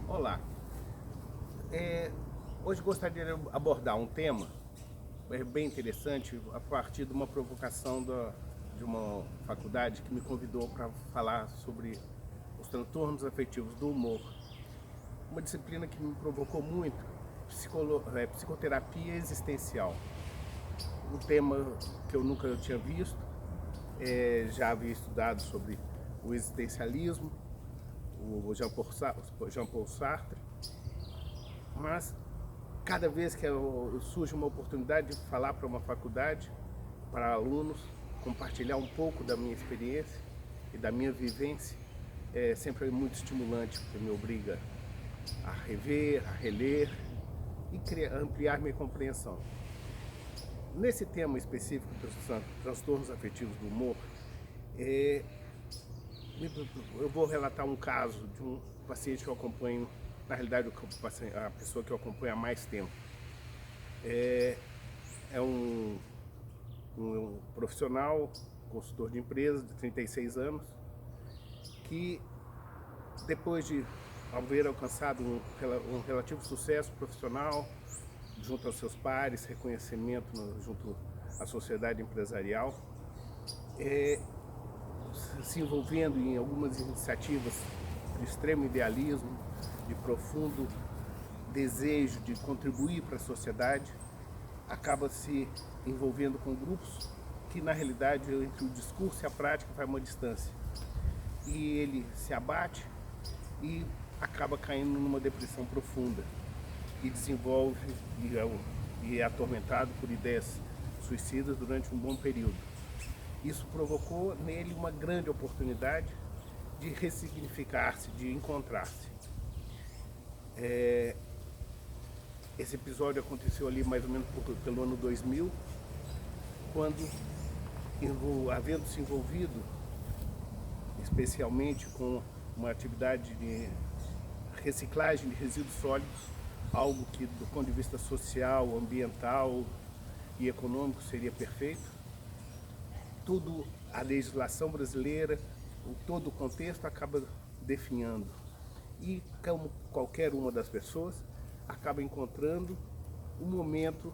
Olá, É, hoje gostaria de abordar um tema bem interessante a partir de uma provocação de uma faculdade que me convidou para falar sobre os transtornos afetivos do humor. Uma disciplina que me provocou muito, psicoterapia existencial. Um tema que eu nunca tinha visto, já havia estudado sobre o existencialismo, o Jean-Paul Sartre, mas cada vez que surge uma oportunidade de falar para uma faculdade, para alunos, compartilhar um pouco da minha experiência e da minha vivência, é sempre muito estimulante, porque me obriga a rever, a reler e ampliar minha compreensão. Nesse tema específico dos transtornos afetivos do humor, eu vou relatar um caso de um paciente que eu acompanho, na realidade a pessoa que eu acompanho há mais tempo. É um profissional, consultor de empresas de 36 anos, que depois de haver alcançado um relativo sucesso profissional, junto aos seus pares, reconhecimento junto à sociedade empresarial, se envolvendo em algumas iniciativas de extremo idealismo, de profundo desejo de contribuir para a sociedade, acaba se envolvendo com grupos que, na realidade, entre o discurso e a prática vai uma distância. E ele se abate e acaba caindo numa depressão profunda e desenvolve e é atormentado por ideias suicidas durante um bom período. Isso provocou nele uma grande oportunidade de ressignificar-se, de encontrar-se. Esse episódio aconteceu ali mais ou menos pelo ano 2000, quando, havendo se envolvido especialmente com uma atividade de reciclagem de resíduos sólidos, algo que do ponto de vista social, ambiental e econômico seria perfeito, tudo a legislação brasileira, todo o contexto acaba definhando. E como qualquer uma das pessoas, acaba encontrando um momento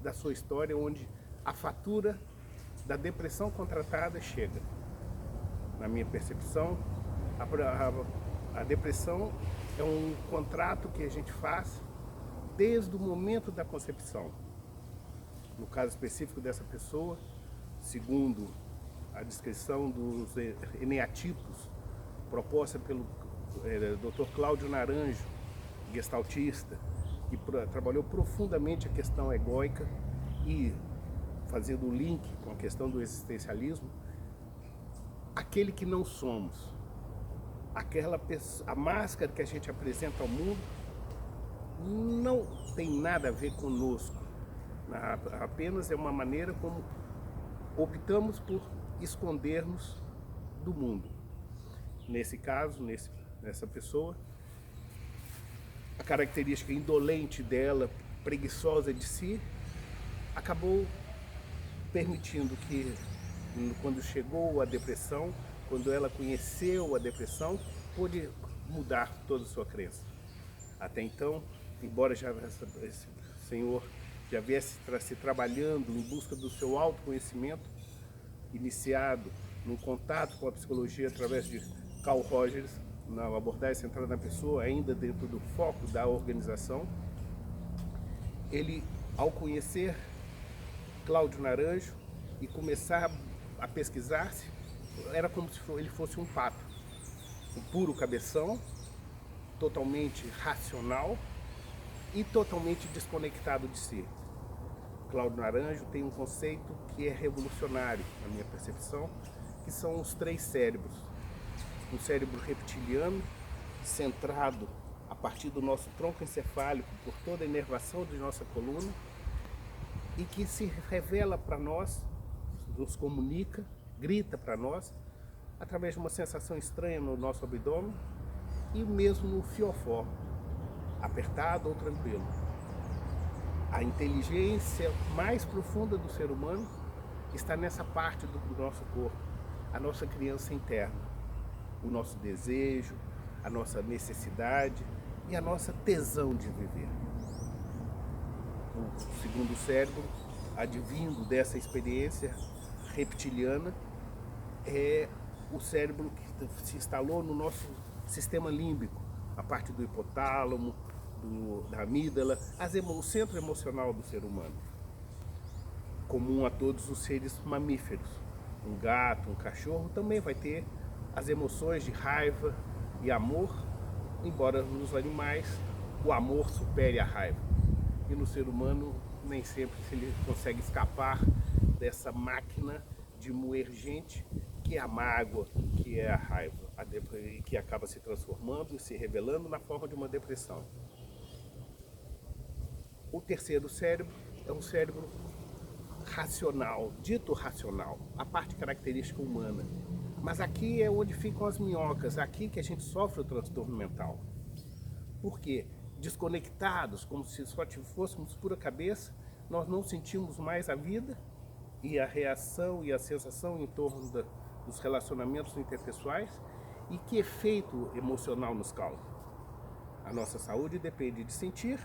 da sua história onde a fatura da depressão contratada chega. Na minha percepção, a depressão é um contrato que a gente faz desde o momento da concepção. No caso específico dessa pessoa, segundo a descrição dos eneatipos proposta pelo Dr. Cláudio Naranjo, gestaltista, que trabalhou profundamente a questão egóica e fazendo o link com a questão do existencialismo, aquele que não somos, a máscara que a gente apresenta ao mundo não tem nada a ver conosco, apenas é uma maneira como optamos por escondermos do mundo. Nesse caso, nessa pessoa, a característica indolente dela, preguiçosa de si, acabou permitindo que, quando chegou a depressão, quando ela conheceu a depressão, pôde mudar toda a sua crença. Até então, embora esse senhor já viesse se trabalhando em busca do seu autoconhecimento, iniciado num contato com a psicologia através de Carl Rogers, na abordagem centrada na pessoa, ainda dentro do foco da organização, ele, ao conhecer Cláudio Naranjo e começar a pesquisar-se, era como se ele fosse um pato, um puro cabeção, totalmente racional e totalmente desconectado de si. Cláudio Naranjo tem um conceito que é revolucionário, na minha percepção, que são os 3 cérebros. Um cérebro reptiliano, centrado a partir do nosso tronco encefálico, por toda a inervação de nossa coluna, e que se revela para nós, nos comunica, grita para nós, através de uma sensação estranha no nosso abdômen e mesmo no fiofó, apertado ou tranquilo. A inteligência mais profunda do ser humano está nessa parte do nosso corpo, a nossa criança interna, o nosso desejo, a nossa necessidade e a nossa tesão de viver. O segundo cérebro, advindo dessa experiência reptiliana, é o cérebro que se instalou no nosso sistema límbico, a parte do hipotálamo, da amígdala, o centro emocional do ser humano, comum a todos os seres mamíferos. Um gato, um cachorro também vai ter as emoções de raiva e amor, embora nos animais o amor supere a raiva. E no ser humano nem sempre ele consegue escapar dessa máquina de moer gente, que é a mágoa, que é a raiva, que acaba se transformando e se revelando na forma de uma depressão. O terceiro cérebro é um cérebro racional, dito racional, a parte característica humana. Mas aqui é onde ficam as minhocas, aqui que a gente sofre o transtorno mental. Por quê? Desconectados, como se só fôssemos pura cabeça, nós não sentimos mais a vida e a reação e a sensação em torno dos relacionamentos interpessoais. E que efeito emocional nos causa? A nossa saúde depende de sentir,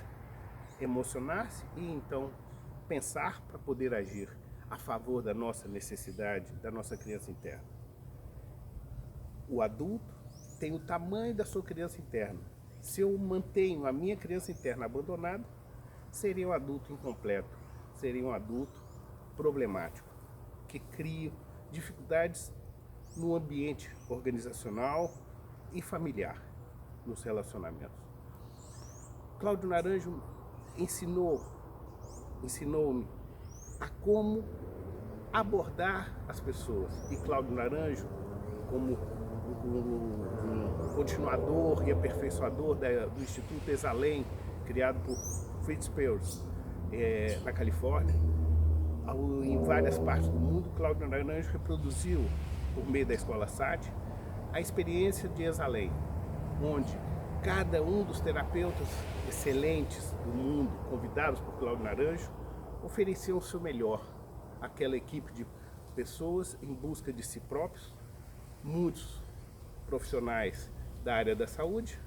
emocionar-se e então pensar para poder agir a favor da nossa necessidade, da nossa criança interna. O adulto tem o tamanho da sua criança interna. Se eu mantenho a minha criança interna abandonada, seria um adulto incompleto, seria um adulto problemático, que cria dificuldades no ambiente organizacional e familiar, nos relacionamentos. Cláudio Naranjo ensinou-me a como abordar as pessoas. E Cláudio Naranjo, como um continuador e aperfeiçoador do Instituto Esalen, criado por Fritz Perls, na Califórnia, em várias partes do mundo, Cláudio Naranjo reproduziu, por meio da Escola SATI, a experiência de Esalen, onde cada um dos terapeutas excelentes do mundo, convidados por Cláudio Naranjo, ofereciam o seu melhor àquela equipe de pessoas em busca de si próprios, muitos profissionais da área da saúde,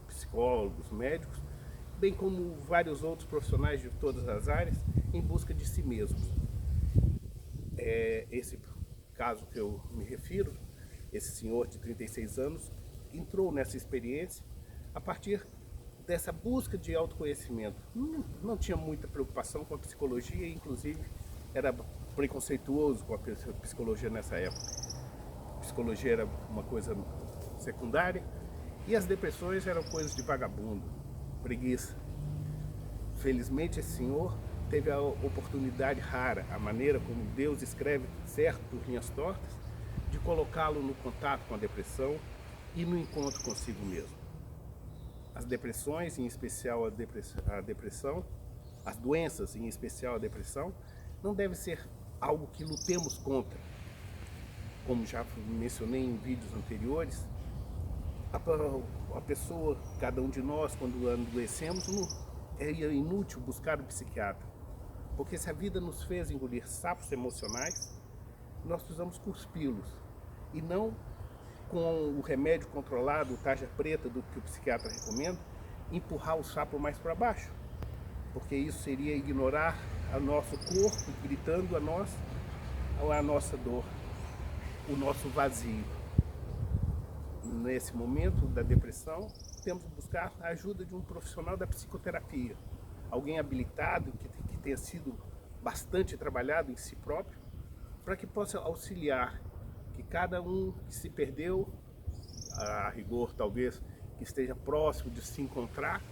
psicólogos, médicos, bem como vários outros profissionais de todas as áreas, em busca de si mesmos. Esse caso que eu me refiro, esse senhor de 36 anos, entrou nessa experiência a partir dessa busca de autoconhecimento. Não tinha muita preocupação com a psicologia, inclusive era preconceituoso com a psicologia nessa época. A psicologia era uma coisa secundária e as depressões eram coisas de vagabundo, preguiça. Felizmente esse senhor teve a oportunidade rara, a maneira como Deus escreve certo por linhas tortas, de colocá-lo no contato com a depressão e no encontro consigo mesmo. As depressões, em especial a depressão, as doenças, em especial a depressão, não deve ser algo que lutemos contra. Como já mencionei em vídeos anteriores, a pessoa, cada um de nós, quando adoecemos, é inútil buscar um psiquiatra. Porque se a vida nos fez engolir sapos emocionais, nós precisamos cuspi-los. E não com o remédio controlado, tarja preta do que o psiquiatra recomenda, empurrar o sapo mais para baixo. Porque isso seria ignorar o nosso corpo, gritando a nossa dor, o nosso vazio. Nesse momento da depressão, temos que buscar a ajuda de um profissional da psicoterapia, alguém habilitado, que tenha sido bastante trabalhado em si próprio, para que possa auxiliar que cada um que se perdeu, a rigor talvez que esteja próximo de se encontrar,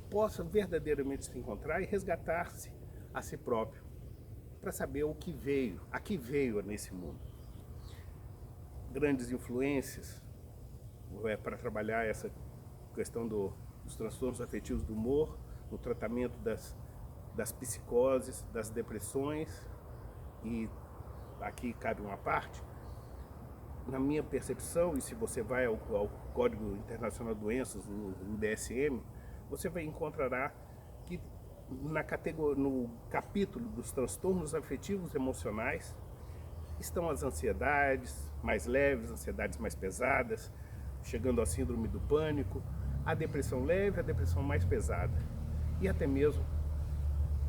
possa verdadeiramente se encontrar e resgatar-se a si próprio, para saber o que veio, a que veio nesse mundo. Grandes influências para trabalhar essa questão dos transtornos afetivos do humor, no tratamento das psicoses, das depressões, e aqui cabe uma parte. Na minha percepção, e se você vai ao Código Internacional de Doenças, no DSM, você encontrará que no capítulo dos transtornos afetivos emocionais estão as ansiedades mais leves, ansiedades mais pesadas, chegando à síndrome do pânico, a depressão leve, a depressão mais pesada e até mesmo,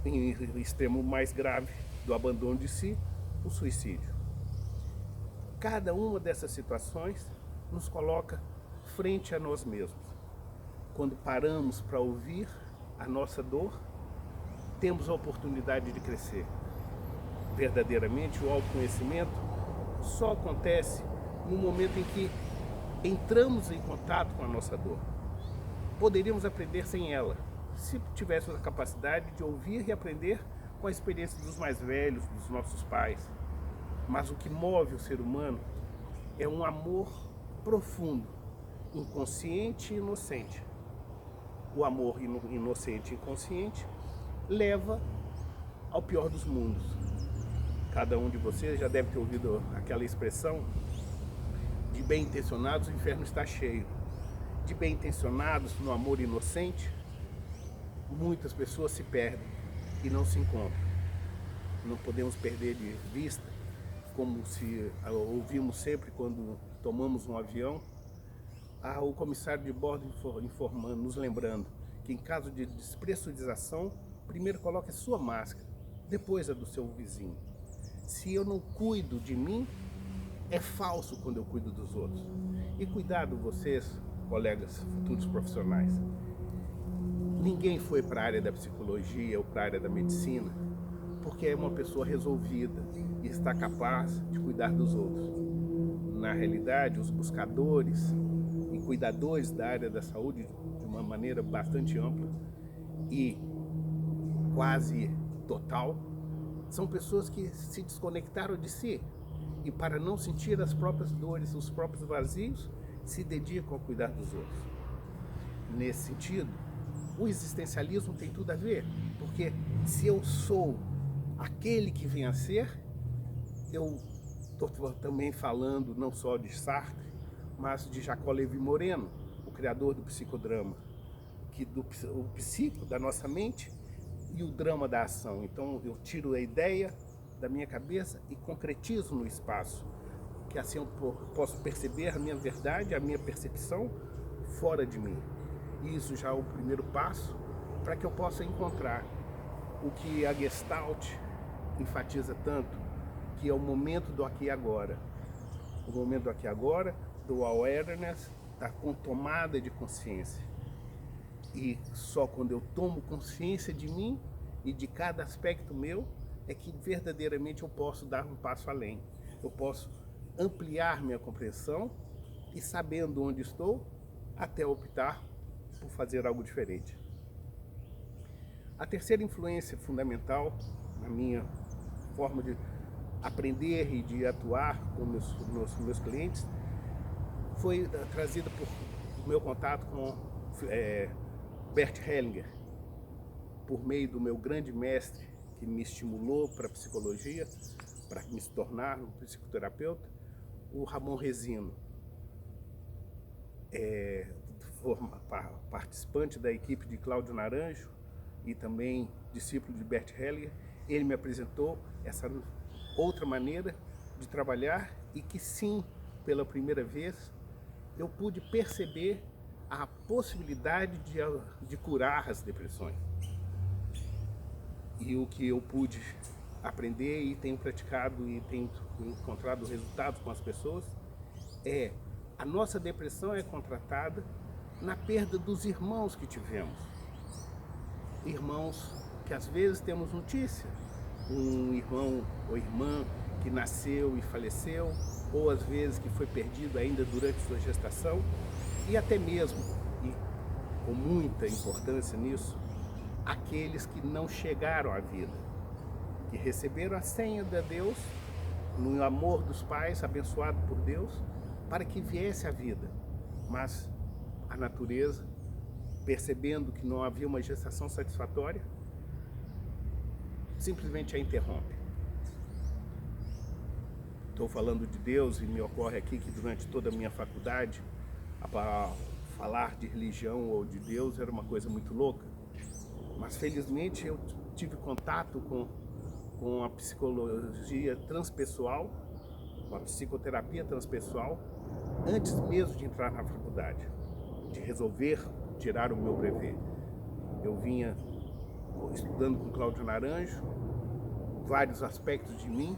em extremo mais grave do abandono de si, o suicídio. Cada uma dessas situações nos coloca frente a nós mesmos. Quando paramos para ouvir a nossa dor, temos a oportunidade de crescer. Verdadeiramente, o autoconhecimento só acontece no momento em que entramos em contato com a nossa dor. Poderíamos aprender sem ela, se tivéssemos a capacidade de ouvir e aprender com a experiência dos mais velhos, dos nossos pais. Mas o que move o ser humano é um amor profundo, inconsciente e inocente. O amor inocente e inconsciente leva ao pior dos mundos. Cada um de vocês já deve ter ouvido aquela expressão: de bem intencionados o inferno está cheio. De bem intencionados no amor inocente, muitas pessoas se perdem e não se encontram. Não podemos perder de vista, como se ouvimos sempre quando tomamos um avião, o comissário de bordo informando, nos lembrando que em caso de despressurização, primeiro coloque a sua máscara, depois a do seu vizinho. Se eu não cuido de mim, é falso quando eu cuido dos outros. E cuidado vocês, colegas, futuros profissionais. Ninguém foi para a área da psicologia ou para a área da medicina porque é uma pessoa resolvida e está capaz de cuidar dos outros. Na realidade, os buscadores e cuidadores da área da saúde, de uma maneira bastante ampla e quase total, são pessoas que se desconectaram de si e, para não sentir as próprias dores, os próprios vazios, se dedicam a cuidar dos outros. Nesse sentido, o existencialismo tem tudo a ver, porque se eu sou aquele que vem a ser, eu estou também falando não só de Sartre, mas de Jacó Levi Moreno, o criador do psicodrama, o psico da nossa mente e o drama da ação. Então eu tiro a ideia da minha cabeça e concretizo no espaço, que assim eu posso perceber a minha verdade, a minha percepção fora de mim. E isso já é o primeiro passo para que eu possa encontrar o que a Gestalt enfatiza tanto, que é o momento do aqui e agora. O momento do aqui e agora, do awareness, da tomada de consciência. E só quando eu tomo consciência de mim e de cada aspecto meu, é que verdadeiramente eu posso dar um passo além. Eu posso ampliar minha compreensão e, sabendo onde estou, até optar por fazer algo diferente. A terceira influência fundamental na minha forma de aprender e de atuar com meus clientes foi trazida por meu contato com Bert Hellinger, por meio do meu grande mestre que me estimulou para a psicologia, para me tornar um psicoterapeuta, o Ramon Resino, participante da equipe de Cláudio Naranjo e também discípulo de Bert Hellinger. Ele me apresentou essa outra maneira de trabalhar e que sim, pela primeira vez, eu pude perceber a possibilidade de curar as depressões. E o que eu pude aprender e tenho praticado e tenho encontrado resultados com as pessoas é: a nossa depressão é contratada na perda dos irmãos que tivemos. Irmãos que às vezes temos notícia, um irmão ou irmã que nasceu e faleceu, ou às vezes que foi perdido ainda durante sua gestação, e até mesmo, e com muita importância nisso, aqueles que não chegaram à vida, que receberam a senha de Deus, no amor dos pais, abençoado por Deus, para que viesse a vida, mas a natureza, percebendo que não havia uma gestação satisfatória, simplesmente a interrompe. Estou falando de Deus e me ocorre aqui que durante toda a minha faculdade, falar de religião ou de Deus era uma coisa muito louca, mas felizmente eu tive contato com a psicologia transpessoal, com a psicoterapia transpessoal, antes mesmo de entrar na faculdade. faculdade, de resolver tirar o meu brevet. Eu vinha estudando com Cláudio Naranjo, vários aspectos de mim,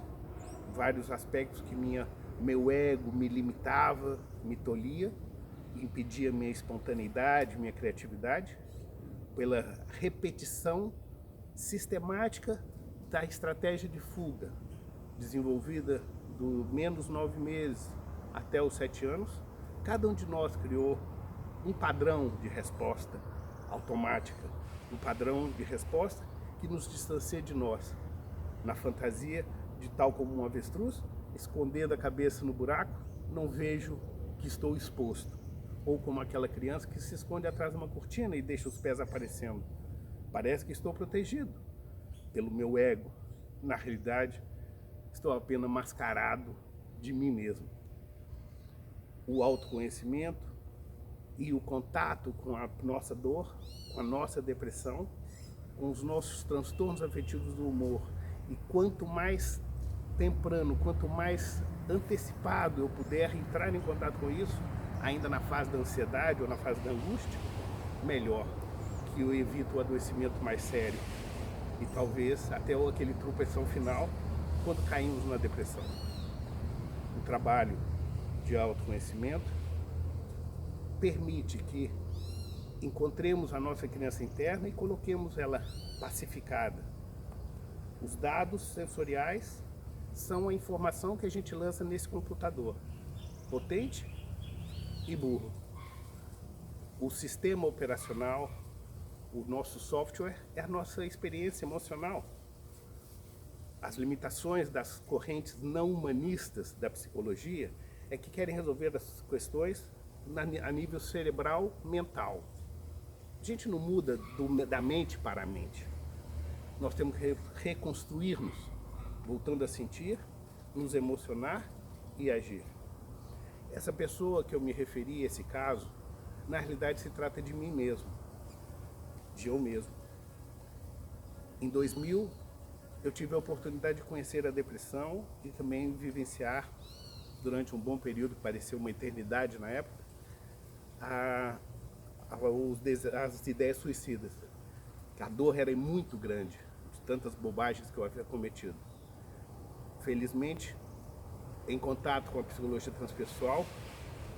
vários aspectos que meu ego me limitava, me tolhia, impedia minha espontaneidade, minha criatividade, pela repetição sistemática da estratégia de fuga, desenvolvida do menos 9 meses até os 7 anos. Cada um de nós criou um padrão de resposta automática, um padrão de resposta que nos distancia de nós, na fantasia de tal como um avestruz, escondendo a cabeça no buraco, não vejo que estou exposto. Ou como aquela criança que se esconde atrás de uma cortina e deixa os pés aparecendo. Parece que estou protegido pelo meu ego. Na realidade, estou apenas mascarado de mim mesmo. O autoconhecimento e o contato com a nossa dor, com a nossa depressão, com os nossos transtornos afetivos do humor. E quanto mais temprano, quanto mais antecipado eu puder entrar em contato com isso, ainda na fase da ansiedade ou na fase da angústia, melhor, que eu evito o adoecimento mais sério e talvez até aquele tropeção final quando caímos na depressão. O trabalho de autoconhecimento permite que encontremos a nossa criança interna e coloquemos ela pacificada. Os dados sensoriais são a informação que a gente lança nesse computador, potente e burro. O sistema operacional, o nosso software, é a nossa experiência emocional. As limitações das correntes não humanistas da psicologia é que querem resolver as questões a nível cerebral, mental. A gente não muda da mente para a mente. Nós temos que reconstruir-nos, voltando a sentir, nos emocionar e agir. Essa pessoa que eu me referi, esse caso, na realidade se trata de mim mesmo, de eu mesmo. Em 2000, eu tive a oportunidade de conhecer a depressão e também vivenciar, durante um bom período, que pareceu uma eternidade na época, as ideias suicidas. A dor era muito grande, de tantas bobagens que eu havia cometido. Felizmente, em contato com a psicologia transpessoal,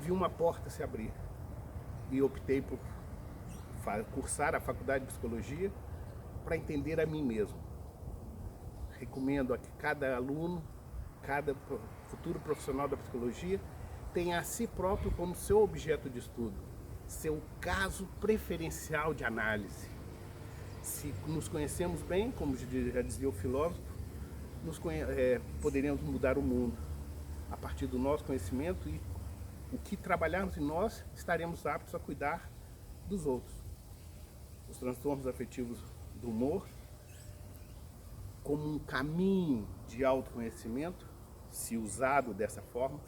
vi uma porta se abrir e optei por cursar a faculdade de psicologia para entender a mim mesmo. Recomendo a que cada aluno, cada futuro profissional da psicologia tenha a si próprio como seu objeto de estudo, seu caso preferencial de análise. Se nos conhecemos bem, como já dizia o filósofo, poderíamos mudar o mundo a partir do nosso conhecimento, e o que trabalharmos em nós, estaremos aptos a cuidar dos outros. Os transtornos afetivos do humor, como um caminho de autoconhecimento, se usado dessa forma,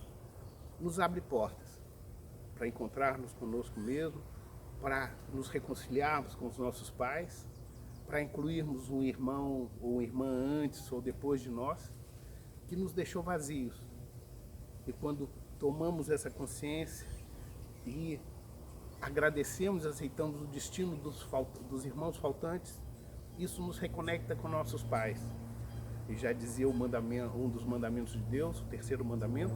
nos abre portas para encontrarmos conosco mesmo, para nos reconciliarmos com os nossos pais, para incluirmos um irmão ou irmã antes ou depois de nós, que nos deixou vazios. E quando tomamos essa consciência e agradecemos, aceitamos o destino dos irmãos faltantes, isso nos reconecta com nossos pais. E já dizia um dos mandamentos de Deus, o terceiro mandamento,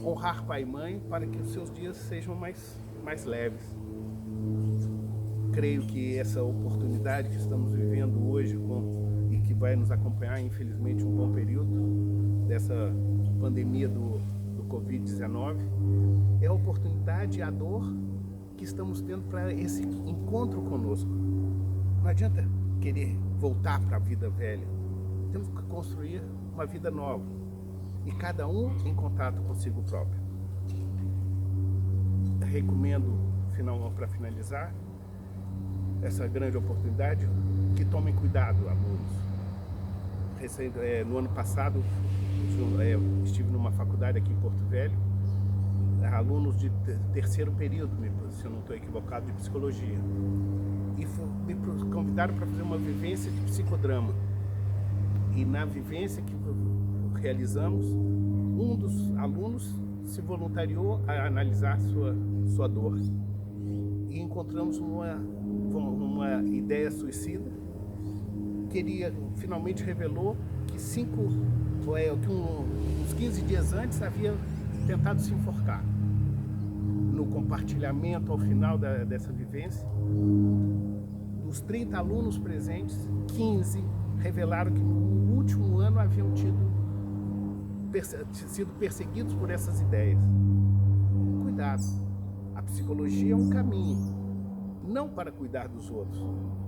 honrar pai e mãe para que os seus dias sejam mais leves. Creio que essa oportunidade que estamos vivendo hoje e que vai nos acompanhar, infelizmente, um bom período dessa pandemia do Covid-19, é a oportunidade e a dor que estamos tendo para esse encontro conosco. Não adianta querer voltar para a vida velha. Temos que construir uma vida nova. E cada um em contato consigo próprio. Recomendo, para finalizar, essa grande oportunidade, que tomem cuidado, alunos. No ano passado, estive numa faculdade aqui em Porto Velho, alunos de terceiro período, se eu não estou equivocado, de psicologia. E me convidaram para fazer uma vivência de psicodrama. E na vivência que realizamos, um dos alunos se voluntariou a analisar sua dor. E encontramos uma ideia suicida, que ele finalmente revelou que uns 15 dias antes havia tentado se enforcar. No compartilhamento ao final dessa vivência, dos 30 alunos presentes, 15 revelaram que no último ano haviam sido perseguidos por essas ideias. Cuidado, a psicologia é um caminho, não para cuidar dos outros.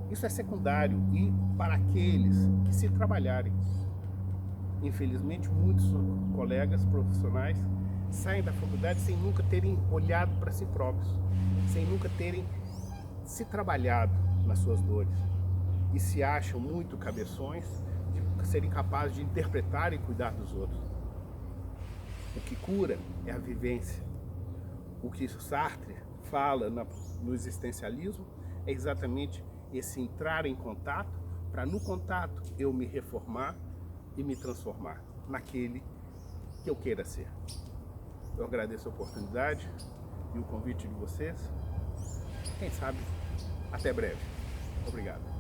Isso é secundário e para aqueles que se trabalharem. Infelizmente, muitos colegas profissionais saem da faculdade sem nunca terem olhado para si próprios, sem nunca terem se trabalhado nas suas dores e se acham muito cabeções de serem capazes de interpretar e cuidar dos outros. O que cura é a vivência. O que Sartre fala no existencialismo é exatamente esse entrar em contato, para no contato eu me reformar e me transformar naquele que eu queira ser. Eu agradeço a oportunidade e o convite de vocês. Quem sabe, até breve. Obrigado.